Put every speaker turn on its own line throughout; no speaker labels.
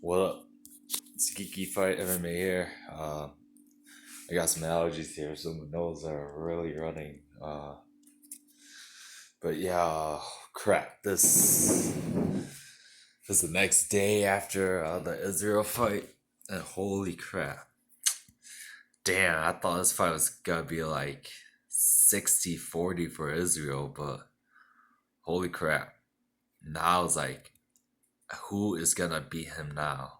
What up? It's Geeky Fight MMA here. I got some allergies here, so my nose are really running. But yeah, crap. This is the next day after the Israel fight, and holy crap! Damn, I thought this fight was gonna be like 60-40 for Israel, but holy crap! Now it's like, who is gonna beat him now?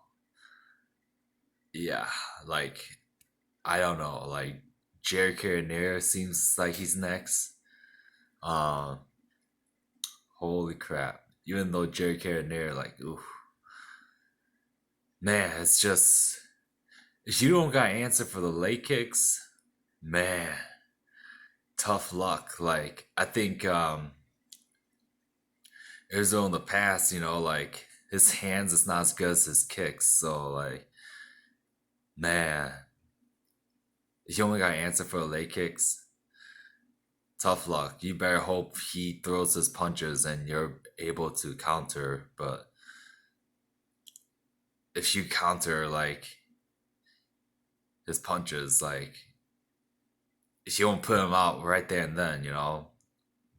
Yeah, like I don't know, like Jerry Carrera seems like he's next. Um, Holy crap! Even though Jerry Carrera, like, ooh, man, it's just if you don't got answer for the leg kicks, man, tough luck. Like I think Arizona in the past, like his hands is not as good as his kicks, so like, man, if you only got answer for the leg kicks, tough luck. You better hope he throws his punches and you're able to counter. But if you counter like his punches, like if you don't put him out right there and then,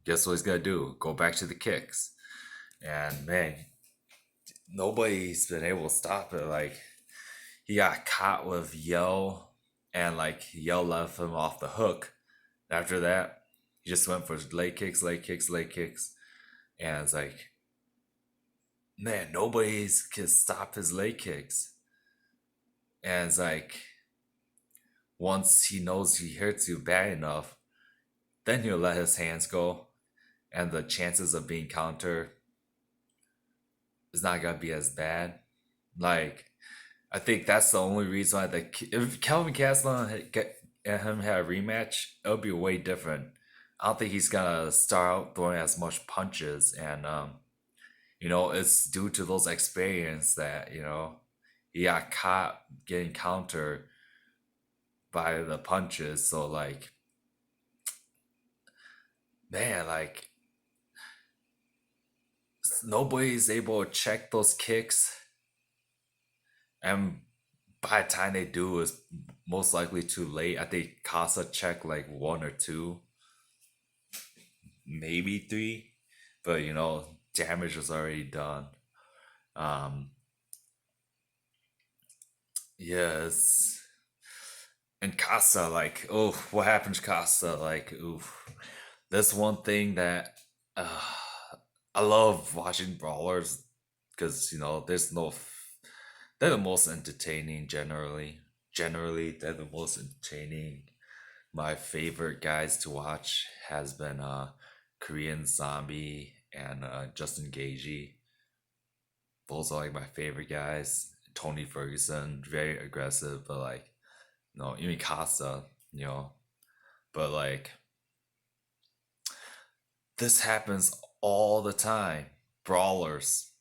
guess what he's gonna do? Go back to the kicks. And man, nobody's been able to stop it. Like he got caught with Yell, and like Yell left him off the hook. After that, he just went for leg kicks, leg kicks, leg kicks. And it's like, man, nobody's can stop his leg kicks. And it's like, once he knows he hurts you bad enough, then he'll let his hands go, and the chances of being countered is not gonna be as bad. Like, I think that's the only reason why if Kelvin Gastelum and him had a rematch, it would be way different. I don't think he's gonna start out throwing as much punches, and it's due to those experience that he got caught getting countered by the punches. So like, man, like nobody's able to check those kicks, and by the time they do, it's most likely too late. I think Costa checked like one or two, maybe three, but damage was already done. Um, yes, and Costa, like, oh, what happened to Costa? Like, ooh, that's one thing that uh, I love watching brawlers because there's no. They're the most entertaining generally. Generally, they're the most entertaining. My favorite guys to watch has been Korean Zombie and Justin Gagey. Those are like my favorite guys. Tony Ferguson, very aggressive, but like no, even Costa, you know. But like this happens all the time. Brawlers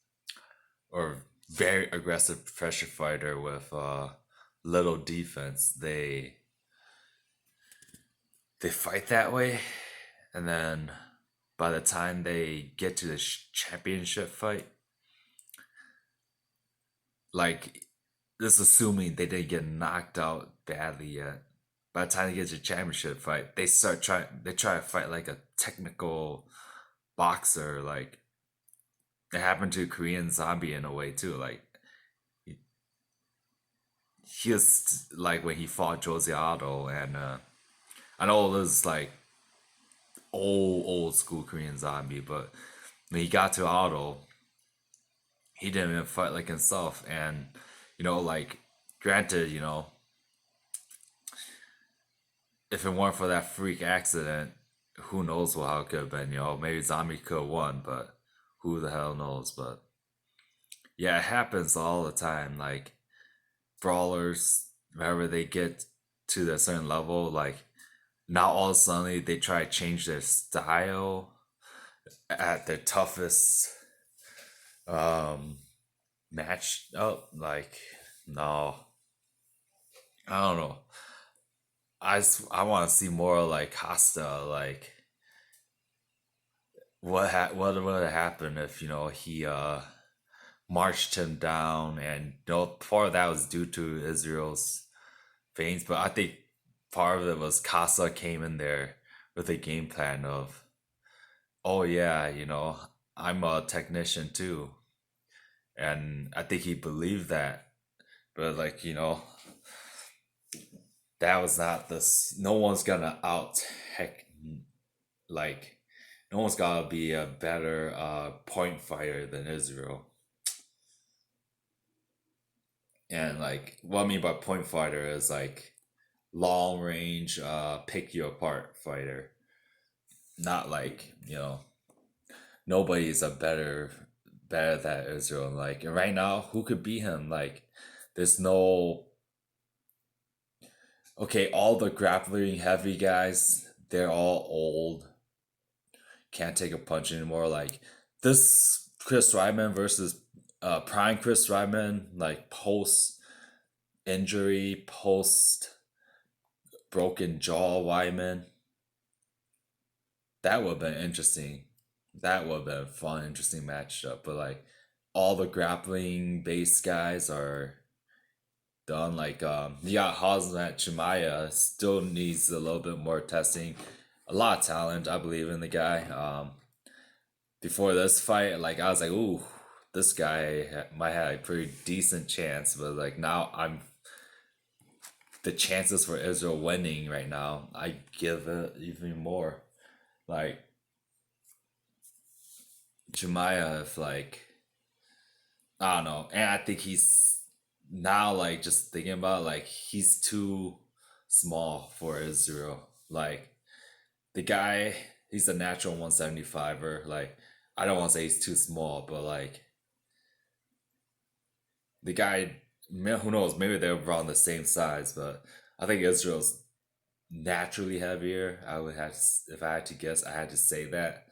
or very aggressive pressure fighter with little defense. They fight that way, and then by the time they get to the championship fight, like this assuming they didn't get knocked out badly yet. By the time they get to the championship fight, they try to fight like a technical boxer. Like it happened to Korean Zombie in a way too. Like he was like when he fought Jose Aldo, and I know it was like old school Korean Zombie, but when he got to Aldo, he didn't even fight like himself. And like granted, if it weren't for that freak accident, who knows how it could have been. Maybe Zombie could have won, but who the hell knows. But yeah, it happens all the time. Like brawlers, whenever they get to a certain level, like now all of a sudden they try to change their style at their toughest um match up. Like no, I don't know. I want to see more like Costa. Like what would have happened if he marched him down, and part of that was due to Israel's veins, but I think part of it was Costa came in there with a game plan of, oh yeah, I'm a technician too, and I think he believed that, but like that was not this. No one's gonna out tech like. No one's gotta be a better point fighter than Israel. And like what I mean by point fighter is like long range, pick you apart fighter. Not like, nobody's a better than Israel. Like right now, who could beat him? Like there's no okay, all the grappling heavy guys, they're all old, can't take a punch anymore. Like this Chris Ryman versus prime Chris Ryman, like post injury, post broken jaw Wyman, that would have been interesting. That would have been a fun, interesting matchup. But like all the grappling based guys are done. Like you got Hazmat Chimaya still needs a little bit more testing. A lot of talent, I believe in the guy. Before this fight, like I was like, ooh, this guy might have a pretty decent chance. But like now, I'm the chances for Israel winning right now. I give it even more. Like Jemiah, if like I don't know, and I think he's now like just thinking about like he's too small for Israel. Like the guy, he's a natural 175er. Like I don't want to say he's too small, but like the guy, who knows? Maybe they're around the same size, but I think Israel's naturally heavier. I would have, if I had to guess, I had to say that.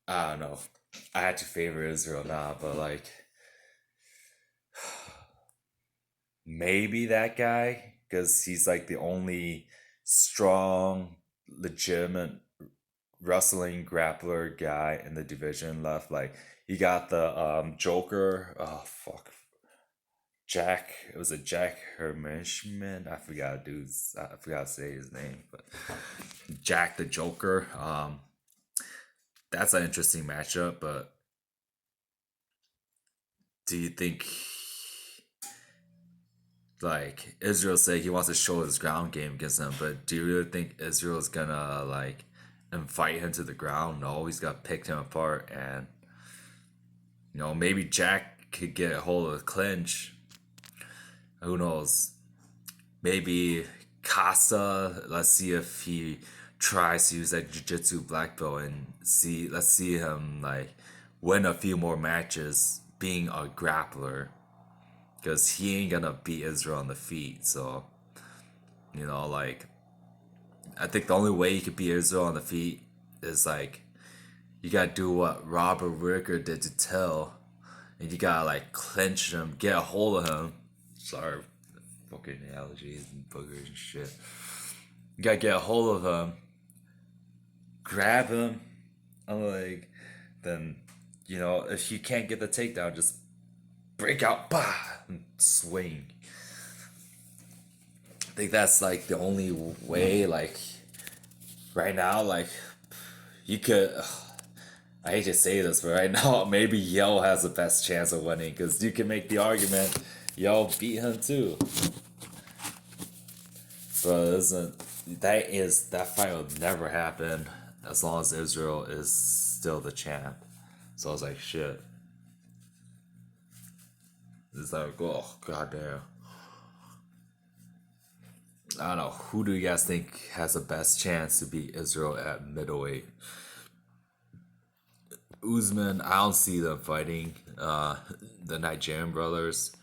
I don't know. I had to favor Israel now, but like maybe that guy because he's like the only strong, legitimate wrestling grappler guy in the division left. Like you got the Joker. Oh fuck, Jack. It was a Jack Hermishman. I forgot, dudes. I forgot to say his name, but Jack the Joker. That's an interesting matchup. But do you think like Israel say he wants to show his ground game against him, but do you really think Israel's gonna like invite him to the ground? No, he's got picked him apart, and maybe Jack could get a hold of the clinch. Who knows? Maybe Costa. Let's see if he tries to use that jiu-jitsu black belt and see. Let's see him like win a few more matches being a grappler because he ain't gonna beat Israel on the feet. So like I think the only way you could beat Israel on the feet is like you gotta do what Robert Whitaker did to Till, and you gotta like clinch him, get a hold of him. Sorry, fucking allergies and boogers and shit. You gotta get a hold of him, grab him, and like then if you can't get the takedown, just break out, bah, and swing. I think that's like the only way. Like right now, like you could. I hate to say this, but right now maybe Yo has the best chance of winning because you can make the argument Yo beat him too. But isn't that fight will never happen as long as Israel is still the champ. So I was like, shit. It's like, oh goddamn. I don't know. Who do you guys think has the best chance to beat Israel at middleweight? Usman, I don't see them fighting. The Nigerian brothers.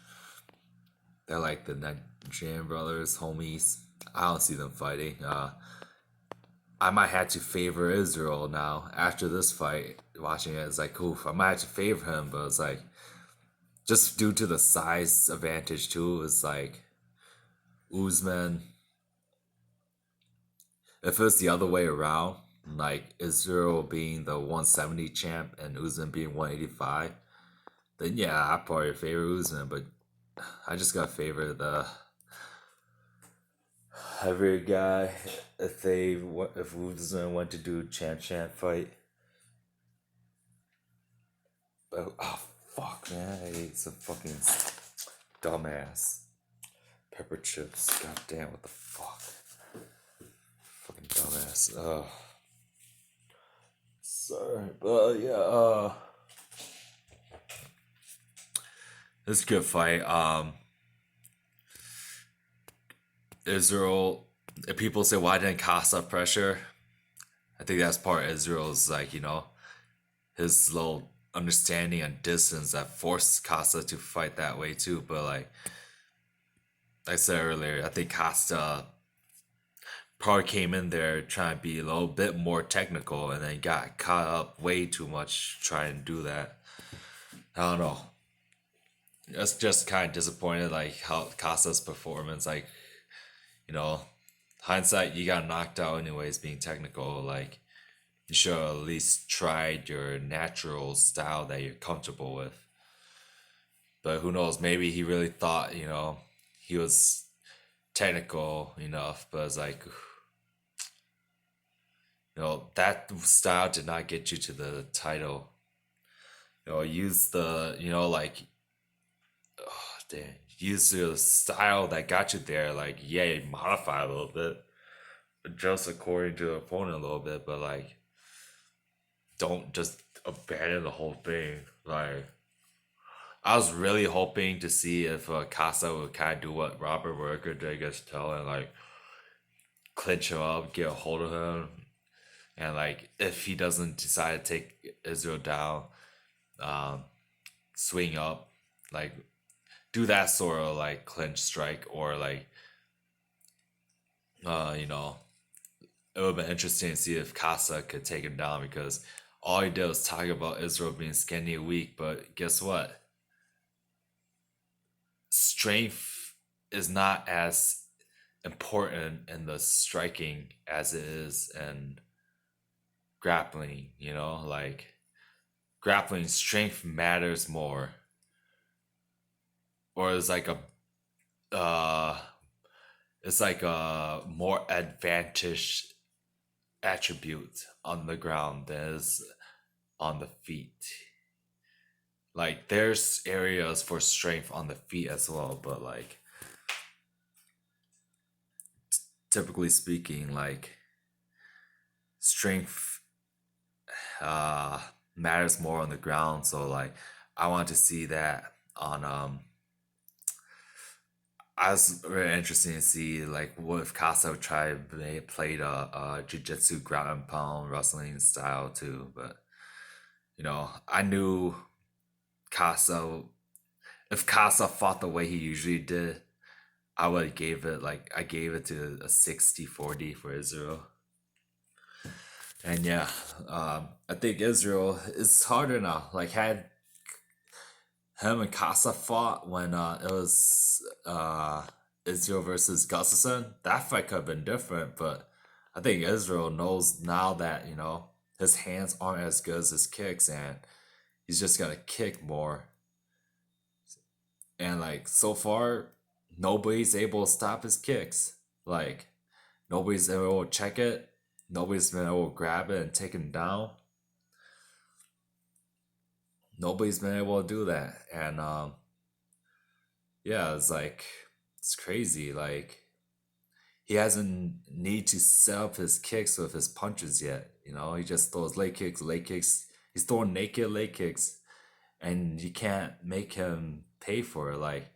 They're like the Nigerian brothers, homies. I don't see them fighting. I might have to favor Israel now after this fight. Watching it, it's like, oof, I might have to favor him, but it's like, just due to the size advantage too, it's like Usman. If it's the other way around, like Israel being the 170 champ and Usman being 185, then yeah, I probably favor Usman, but I just got favor the heavier guy. If Usman went to do champ fight, but oh fuck man, I ate some fucking dumbass pepper chips. God damn, what the fuck, fucking dumbass. Sorry, but yeah, this is a good fight. Israel. If people say why didn't Costa pressure, I think that's part of Israel's like his little understanding and distance that forced Costa to fight that way too. But like I said earlier, I think Costa probably came in there trying to be a little bit more technical and then got caught up way too much trying to do that. I don't know. That's just kind of disappointed, like how Costa's performance, like you know, hindsight, you got knocked out anyways. Being technical, like you should have at least tried your natural style that you're comfortable with. But who knows? Maybe he really thought he was technical enough, but it's like that style did not get you to the title. Use the like oh, damn, use the style that got you there. Like yeah, modify a little bit, adjust according to the opponent a little bit, but like don't just abandon the whole thing. Like I was really hoping to see if Casa would kind of do what Robert Worker did against Tell and like clinch him up, get a hold of him, and like if he doesn't decide to take Israel down, um, swing up, like do that sort of like clinch strike or like you know it would have been interesting to see if Casa could take him down because all he did was talk about Israel being skinny and weak, but guess what? Strength is not as important in the striking as it is in grappling, like grappling strength matters more. Or uh it's like a more advantage attribute on the ground than is on the feet. Like there's areas for strength on the feet as well, but like typically speaking, like strength uh matters more on the ground. So like I want to see that on I was very interested to see like what if Casa tried they played a jiu-jitsu ground and pound wrestling style too, but I knew Casa if Casa fought the way he usually did, I would have gave it like I gave it to a 60-40 for Israel. And yeah, I think Israel is harder now. Like had him and Casa fought when it was Israel versus Gustafson, that fight could have been different. But I think Israel knows now that his hands aren't as good as his kicks, and he's just gonna kick more. And like so far, nobody's able to stop his kicks. Like nobody's able to check it. Nobody's been able to grab it and take him down. Nobody's been able to do that, and yeah, it's crazy. Like he hasn't need to set up his kicks with his punches yet. He just throws leg kicks, leg kicks. He's throwing naked leg kicks, and you can't make him pay for it. Like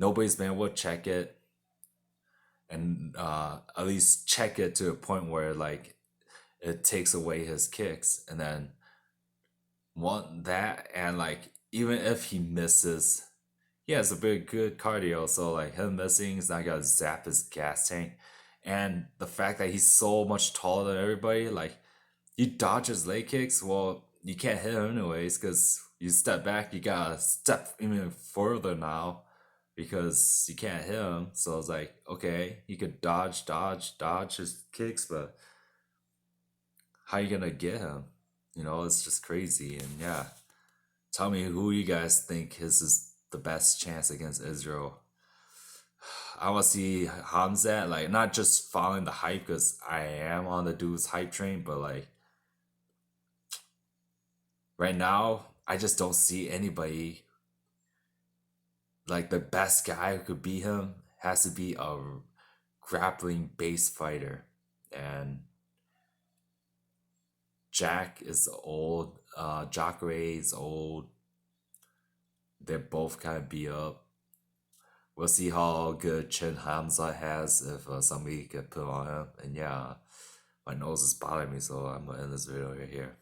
nobody's been able to check it, and at least check it to a point where like it takes away his kicks, and then want that, and like even if he misses, he has a very good cardio. So like him missing is not gonna zap his gas tank, and the fact that he's so much taller than everybody, like you dodge his leg kicks, well you can't hit him anyways because you step back, you gotta step even further now because you can't hit him. So it's like okay, you could dodge his kicks, but how you gonna get him? It's just crazy, and yeah, Tell me who you guys think his is the best chance against Israel. I want to see Hamza, like not just following the hype because I am on the dude's hype train, but like right now, I just don't see anybody like the best guy who could beat him has to be a grappling based fighter. And Jack is old, Jacare is old. They're both kind of beat up. We'll see how good Chin Hamza has if somebody can put on him. And yeah, my nose is bothering me, so I'm gonna end this video right here.